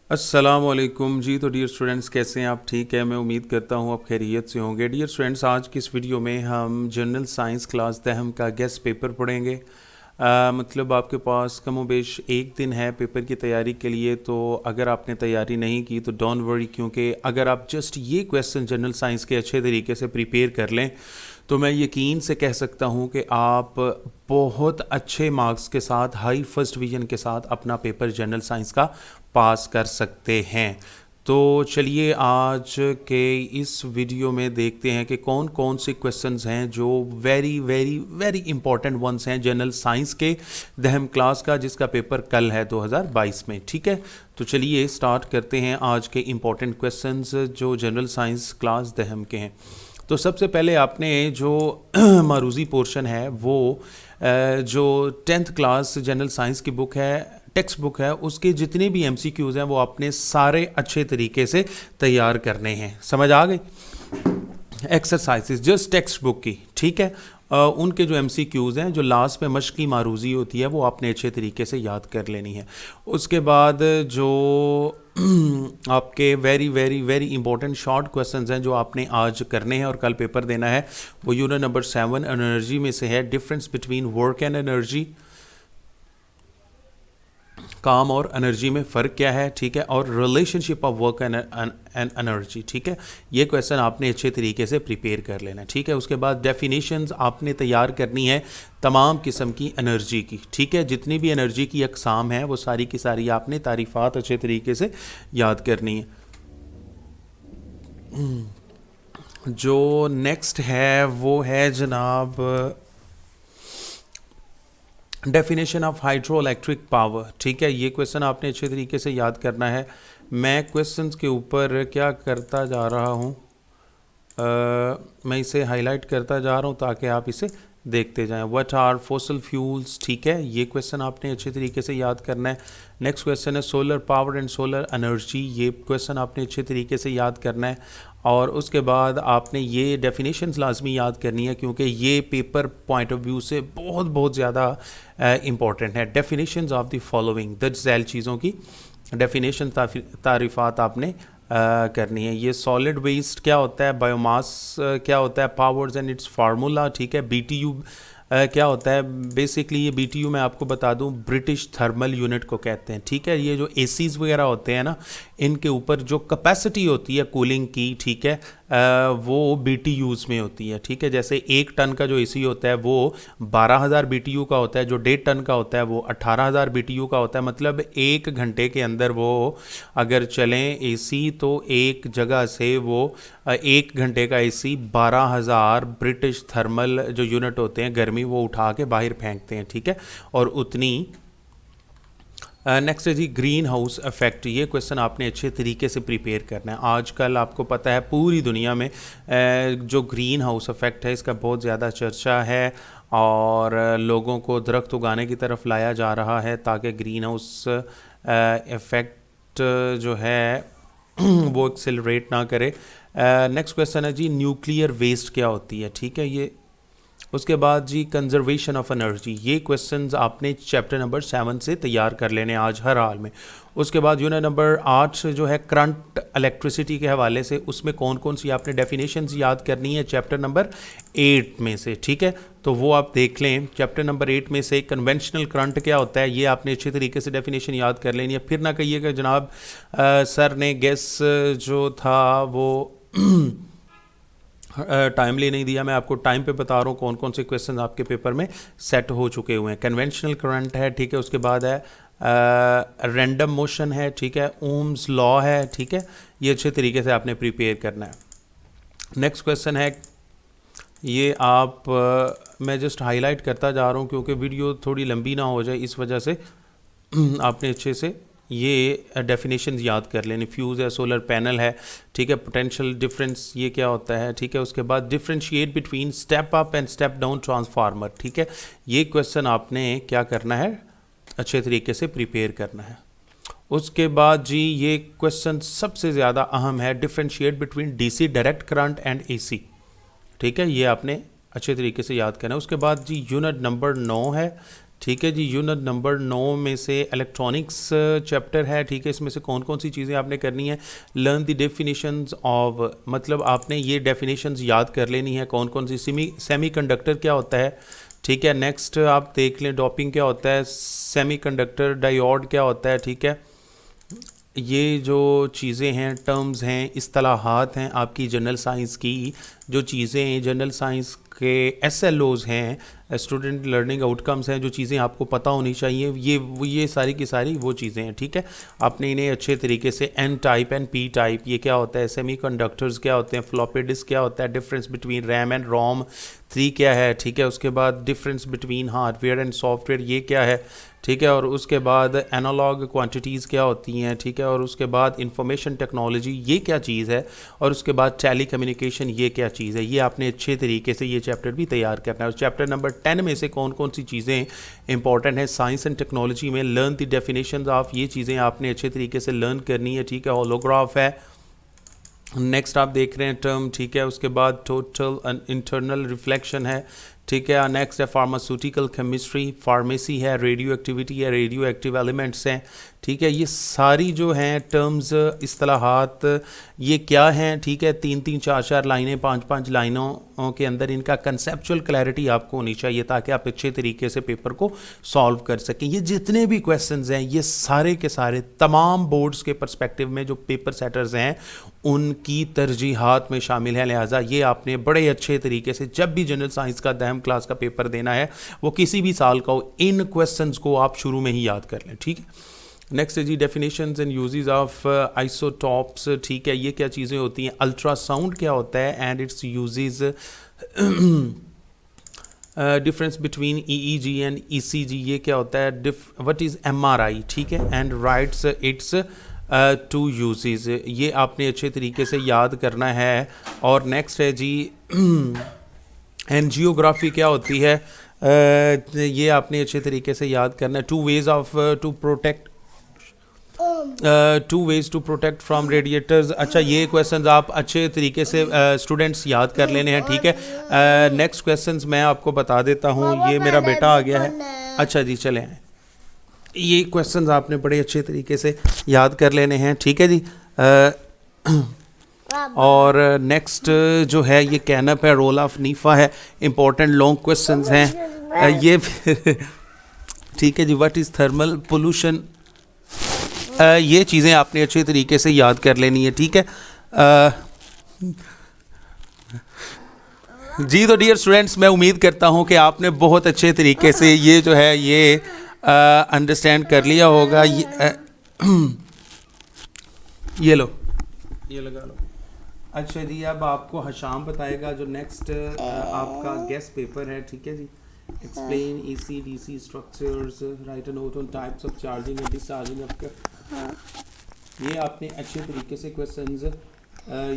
अस्सलामुअलैकुम जी। तो dear students, कैसे हैं आप? ठीक है, मैं उम्मीद करता हूँ आप खैरियत से होंगे। डियर स्टूडेंट्स, आज की इस वीडियो में हम जनरल साइंस क्लास दहम का गेस्ट पेपर पढ़ेंगे। मतलब आपके पास कमोबेश एक दिन है पेपर की तैयारी के लिए। तो अगर आपने तैयारी नहीं की तो डोंट वरी, क्योंकि अगर आप जस्ट ये क्वेश्चन जनरल साइंस के अच्छे तरीके से प्रिपेयर कर लें तो मैं यकीन से कह सकता हूँ कि आप बहुत अच्छे मार्क्स के साथ, हाई फर्स्ट डिवीज़न के साथ अपना पेपर जनरल साइंस का पास कर सकते हैं। तो चलिए आज के इस वीडियो में देखते हैं कि कौन कौन से क्वेश्चंस हैं जो very very very important ones हैं जनरल साइंस के दहम क्लास का, जिसका पेपर कल है 2022 में। ठीक है, तो चलिए स्टार्ट करते हैं आज के इम्पॉर्टेंट क्वेश्चंस जो जनरल साइंस क्लास दहम के हैं। तो सबसे पहले आपने जो मारूजी पोर्शन है वो जो 10th क्लास जनरल साइंस की बुक है, टेक्स्ट बुक है, उसके जितने भी MCQs हैं वो आपने सारे अच्छे तरीके से तैयार करने हैं। समझ आ गई? एक्सरसाइजेस जस्ट टेक्स्ट बुक की, ठीक है। उनके जो MCQs हैं, जो लास्ट में मश्की मारूजी होती है, वो आपने अच्छे तरीके से याद कर लेनी है। उसके बाद जो आपके very very very important short questions हैं जो आपने आज करने हैं और कल पेपर देना है, वो यूनिट नंबर 7 एनर्जी में से है। Difference between work and energy, काम और एनर्जी में फ़र्क क्या है, ठीक है, और relationship of work and energy, ठीक है। ये क्वेश्चन आपने अच्छे तरीके से प्रिपेयर कर लेना, ठीक है। उसके बाद डेफिनेशंस आपने तैयार करनी है तमाम किस्म की एनर्जी की, ठीक है। जितनी भी एनर्जी की अकसाम है वो सारी की सारी आपने तारीफ़ात अच्छे तरीके से याद करनी है। जो नेक्स्ट है वो है जनाब definition of hydro electric power, ठीक है। ये क्वेश्चन आपने अच्छे तरीके से याद करना है। मैं क्वेश्चंस के ऊपर क्या करता जा रहा हूँ, मैं इसे हाईलाइट करता जा रहा हूँ ताकि आप इसे देखते जाएं। व्हाट आर फॉसिल फ्यूल्स, ठीक है, ये क्वेश्चन आपने अच्छे तरीके से याद करना है। नेक्स्ट क्वेश्चन है solar power and solar energy, ये क्वेश्चन आपने अच्छे तरीके से याद करना है। और उसके बाद आपने ये डेफिनेशंस लाजमी याद करनी है, क्योंकि ये पेपर पॉइंट ऑफ व्यू से बहुत बहुत ज़्यादा इंपॉर्टेंट है। डेफिनेशंस ऑफ द फॉलोइंग, दर्ज झैल चीज़ों की डेफिनेशन तारीफ़ात आपने करनी है। ये सॉलिड वेस्ट क्या होता है, बायोमास क्या होता है, पावर्स एंड इट्स फार्मूला, ठीक है। BTU क्या होता है, बेसिकली ये BTU मैं आपको बता दूं ब्रिटिश थर्मल यूनिट को कहते हैं, ठीक है। ये जो ACs वगैरह होते हैं ना, इनके ऊपर जो कैपेसिटी होती है कूलिंग की, ठीक है, वो BTUs में होती है, ठीक है। जैसे 1 टन का जो AC होता है वो 12,000 BTU का होता है, जो 1.5 टन का होता है वो 18,000 BTU का होता है। मतलब 1 घंटे के अंदर वो अगर चलें AC तो एक जगह से वो 1 घंटे का AC 12,000 ब्रिटिश थर्मल जो यूनिट होते हैं गर्मी वो उठा के बाहर फेंकते हैं, ठीक है। और उतनी नेक्स्ट है जी ग्रीन हाउस इफेक्ट, ये क्वेश्चन आपने अच्छे तरीके से प्रिपेयर करना है। आजकल आपको पता है पूरी दुनिया में जो ग्रीन हाउस इफेक्ट है इसका बहुत ज़्यादा चर्चा है और लोगों को दरख्त उगाने की तरफ लाया जा रहा है ताकि ग्रीन हाउस इफेक्ट जो है वो एक्सेलरेट ना करे। नेक्स्ट क्वेश्चन है जी न्यूक्लियर वेस्ट क्या होती है, ठीक है, ये। उसके बाद जी कंजर्वेशन ऑफ एनर्जी, ये क्वेश्चंस आपने चैप्टर नंबर 7 से तैयार कर लेने आज हर हाल में। उसके बाद यूनिट नंबर 8 जो है करंट इलेक्ट्रिसिटी के हवाले से, उसमें कौन कौन सी आपने डेफिनेशंस याद करनी है चैप्टर नंबर 8 में से, ठीक है। तो वो आप देख लें। चैप्टर नंबर 8 में से कन्वेंशनल करंट क्या होता है, ये आपने अच्छे तरीके से डेफिनेशन याद कर लेनी है। फिर ना कहिएगा जनाब सर ने गेस जो था वो टाइमली नहीं दिया। मैं आपको टाइम पे बता रहा हूँ कौन कौन से क्वेश्चन आपके पेपर में सेट हो चुके हुए हैं। कन्वेंशनल करंट है, ठीक है। उसके बाद है रैंडम मोशन है, ठीक है। ओम्स लॉ है, ठीक है। ये अच्छे तरीके से आपने प्रिपेयर करना है। नेक्स्ट क्वेश्चन है ये आप मैं जस्ट हाईलाइट करता जा रहा हूँ क्योंकि वीडियो थोड़ी लंबी ना हो जाए, इस वजह से आपने अच्छे से ये डेफिनेशन याद कर लेनी। फ्यूज़ है, सोलर पैनल है, ठीक है। पोटेंशियल डिफरेंस ये क्या होता है, ठीक है। उसके बाद differentiate between step up and step down transformer, ठीक है। ये क्वेश्चन आपने क्या करना है, अच्छे तरीके से प्रिपेयर करना है। उसके बाद जी ये क्वेश्चन सबसे ज़्यादा अहम है, differentiate between DC direct current and AC, ठीक है। ये आपने अच्छे तरीके से याद करना है। उसके बाद जी यूनिट नंबर 9 है, ठीक है जी। यूनिट नंबर 9 में से इलेक्ट्रॉनिक्स चैप्टर है, ठीक है। इसमें से कौन कौन सी चीज़ें आपने करनी है, लर्न द डेफिनेशंस ऑफ, मतलब आपने ये डेफिनेशंस याद कर लेनी है, कौन कौन सी। सेमीकंडक्टर क्या होता है, ठीक है। नेक्स्ट आप देख लें डोपिंग क्या होता है, सेमीकंडक्टर डायोड क्या होता है, ठीक है। ये जो चीज़ें हैं, टर्म्स हैं, इस्तिलाहात हैं आपकी जनरल साइंस की, जो चीज़ें हैं जनरल साइंस के SLOs हैं, स्टूडेंट लर्निंग आउटकम्स हैं, जो चीज़ें आपको पता होनी चाहिए, ये सारी की सारी वो चीज़ें हैं, ठीक है। आपने इन्हें अच्छे तरीके से N type and P type, ये क्या होता है, सेमीकंडक्टर्स क्या होते हैं, फ्लॉपी डिस्क क्या होता है, डिफरेंस बिटवीन रैम एंड रोम 3 क्या है, ठीक है। उसके बाद difference between hardware and software ये क्या है, ठीक है। और उसके बाद एनालॉग क्वांटिटीज़ क्या होती हैं, ठीक है। और उसके बाद इंफॉर्मेशन टेक्नोलॉजी ये क्या चीज़ है, और उसके बाद टेली कम्युनिकेशन ये क्या चीज़ है। ये आपने अच्छे तरीके से ये चैप्टर भी तैयार करना है। और चैप्टर नंबर 10 में से कौन कौन सी चीज़ें इंपॉर्टेंट है साइंस एंड टेक्नोलॉजी में, लर्न द डेफिनेशंस ऑफ, ये चीज़ें आपने अच्छे तरीके से लर्न करनी है, ठीक है। होलोग्राफ है, नेक्स्ट आप देख रहे हैं टर्म, ठीक है। उसके बाद टोटल इंटरनल रिफ्लेक्शन है, ठीक है। नेक्स्ट है फार्मास्यूटिकल केमिस्ट्री, फार्मेसी है, रेडियो एक्टिविटी है, रेडियो एक्टिव एलिमेंट्स हैं, ठीक है। ये सारी जो हैं टर्म्स इस्तिलाहात ये क्या हैं, ठीक है। 3-3 4-4 लाइनें 5-5 लाइनों के अंदर इनका कंसेप्चुअल क्लैरिटी आपको होनी चाहिए, ताकि आप अच्छे तरीके से पेपर को सॉल्व कर सकें। ये जितने भी क्वेश्चंस हैं ये सारे के सारे तमाम बोर्ड्स के पर्सपेक्टिव में जो पेपर सेटर्स हैं उनकी तरजीहात में शामिल है। लिहाजा ये आपने बड़े अच्छे तरीके से जब भी जनरल साइंस का 10वीं क्लास का पेपर देना है, वो किसी भी साल का हो, इन क्वेश्चंस को आप शुरू में ही याद कर लें, ठीक है। नेक्स्ट है जी definitions and uses of isotopes, ठीक है। ये क्या चीज़ें होती हैं, अल्ट्रासाउंड क्या होता है and it's uses, difference between EEG and ECG ये क्या होता है, व्हाट इज़ MRI, ठीक है। And rights it's two uses, ये आपने अच्छे तरीके से याद करना है। और नेक्स्ट है जी एंजियोग्राफी क्या होती है, ये आपने अच्छे तरीके से याद करना है। Two ways to protect from radiators, अच्छा ये क्वेश्चंस आप अच्छे तरीके से स्टूडेंट्स याद कर लेने हैं, ठीक है। नेक्स्ट क्वेश्चंस मैं आपको बता देता हूँ, ये मेरा बेटा आ गया है, अच्छा जी चले आए। ये क्वेश्चंस आपने बड़े अच्छे तरीके से याद कर लेने हैं, ठीक है जी। और नेक्स्ट जो है ये कैनप है, रोल ऑफ नीफा है, इंपॉर्टेंट लॉन्ग क्वेश्चंस हैं ये ठीक है जी। व्हाट इज़ थर्मल पोल्यूशन, ये चीज़ें आपने अच्छे तरीके से याद कर लेनी है, ठीक है जी। तो डियर स्टूडेंट्स, मैं उम्मीद करता हूँ कि आपने बहुत अच्छे तरीके से ये जो है ये अंडरस्टैंड कर लिया होगा। ये लो, ये लगा लो। अच्छा जी, अब आपको हशाम बताएगा जो नेक्स्ट आपका गेस्ट पेपर है, ठीक है जी। Explain AC DC structures, right a note on types of charging and discharging of. ये आपने अच्छे तरीके से क्वेश्चंस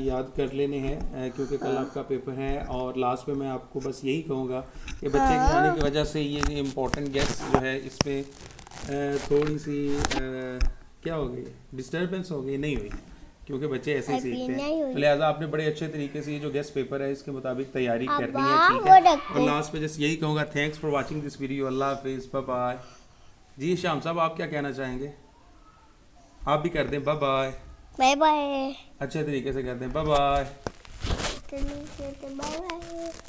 याद कर लेने हैं क्योंकि कल आपका पेपर है। और लास्ट में मैं आपको बस यही कहूँगा कि बच्चे के आने की वजह से ये इम्पोर्टेंट गेस्ट जो है इसमें थोड़ी सी क्या हो गई, डिस्टर्बेंस हो गई, नहीं हुई क्योंकि बच्चे ऐसे ही सीखते हैं। तो लिहाजा आपने बड़े अच्छे तरीके से ये जो गेस्ट पेपर है इसके मुताबिक तैयारी करनी है, ठीक है। और लास्ट में जस्ट यही कहूँगा, thanks for watching this video, अल्लाह हाफिज़, बाय बाय। जी शाम साहब आप क्या कहना चाहेंगे, आप भी कर दें बाय बाय। बाय बाय, अच्छे तरीके से कर दें बाय बाय। Bye bye.